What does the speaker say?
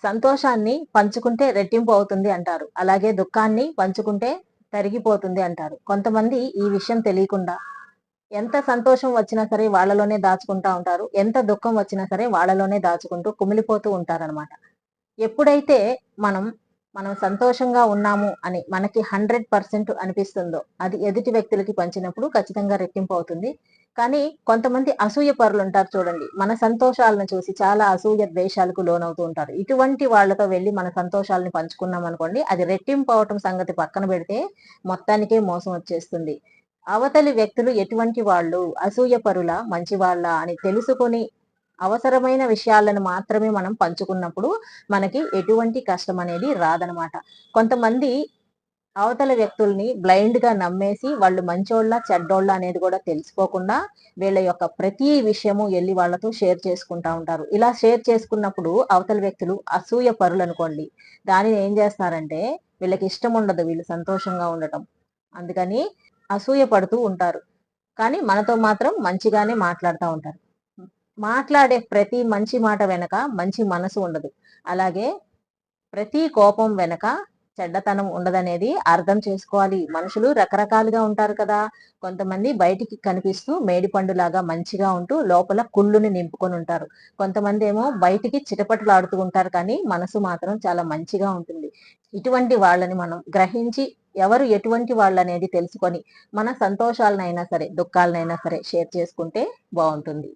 సంతోషాన్ని పంచుకుంటే రెట్టింపు అవుతుంది అంటారు. అలాగే దుఃఖాన్ని పంచుకుంటే తరిగిపోతుంది అంటారు. కొంతమంది ఈ విషయం తెలియకుండా ఎంత సంతోషం వచ్చినా సరే వాళ్ళలోనే దాచుకుంటా ఉంటారు. ఎంత దుఃఖం వచ్చినా సరే వాళ్ళలోనే దాచుకుంటూ కుమిలిపోతూ ఉంటారనమాట. ఎప్పుడైతే మనం, మనం సంతోషంగా ఉన్నాము అని మనకి 100% అనిపిస్తుందో, అది ఎదుటి వ్యక్తులకి పంచినప్పుడు ఖచ్చితంగా రెట్టింపు అవుతుంది. కానీ కొంతమంది అసూయ పరులుంటారు చూడండి. మన సంతోషాలను చూసి చాలా అసూయ ద్వేషాలకు లోనవుతూ ఉంటారు. ఇటువంటి వాళ్ళతో వెళ్లి మన సంతోషాలను పంచుకున్నామనుకోండి, అది రెట్టింపు అవ్వటం సంగతి పక్కన పెడితే మొత్తానికే మోసం వచ్చేస్తుంది. అవతలి వ్యక్తులు ఎటువంటి వాళ్ళు, అసూయ పరులా, మంచివాళ్ళా అని తెలుసుకొని అవసరమైన విషయాలను మాత్రమే మనం పంచుకున్నప్పుడు మనకి ఎటువంటి కష్టం అనేది రాదనమాట. కొంతమంది అవతల వ్యక్తుల్ని బ్లైండ్‌గా నమ్మేసి వాళ్ళు మంచోళ్ళా, చెడ్డోళ్ళా అనేది కూడా తెలుసుకోకుండా వీళ్ళ యొక్క ప్రతి విషయము ఎళ్లి వాళ్ళతో షేర్ చేసుకుంటా ఉంటారు. ఇలా షేర్ చేసుకున్నప్పుడు అవతల వ్యక్తులు అసూయ పరులనుకోండి. దానిని ఏం చేస్తారంటే వీళ్ళకి ఇష్టం ఉండదు వీళ్ళు సంతోషంగా ఉండటం. అందుకని అసూయ పడుతూ ఉంటారు. కానీ మనతో మాత్రం మంచిగానే మాట్లాడుతా ఉంటారు. మాట్లాడే ప్రతి మంచి మాట వెనక మంచి మనసు ఉండదు. అలాగే ప్రతి కోపం వెనక చెడ్డతనం ఉండదనేది అర్థం చేసుకోవాలి. మనుషులు రకరకాలుగా ఉంటారు కదా! కొంతమంది బయటికి కనిపిస్తూ మేడిపండులాగా మంచిగా ఉంటూ లోపల కుళ్ళుని నింపుకొని ఉంటారు. కొంతమందేమో బయటికి చిటపటలాడుతూ ఉంటారు కానీ మనసు మాత్రం చాలా మంచిగా ఉంటుంది. ఇటువంటి వాళ్ళని మనం గ్రహించి ఎవరు ఎటువంటి వాళ్ళనేది తెలుసుకొని మన సంతోషాలనైనా సరే, దుఃఖాలనైనా సరే షేర్ చేసుకుంటే బావుంటుంది.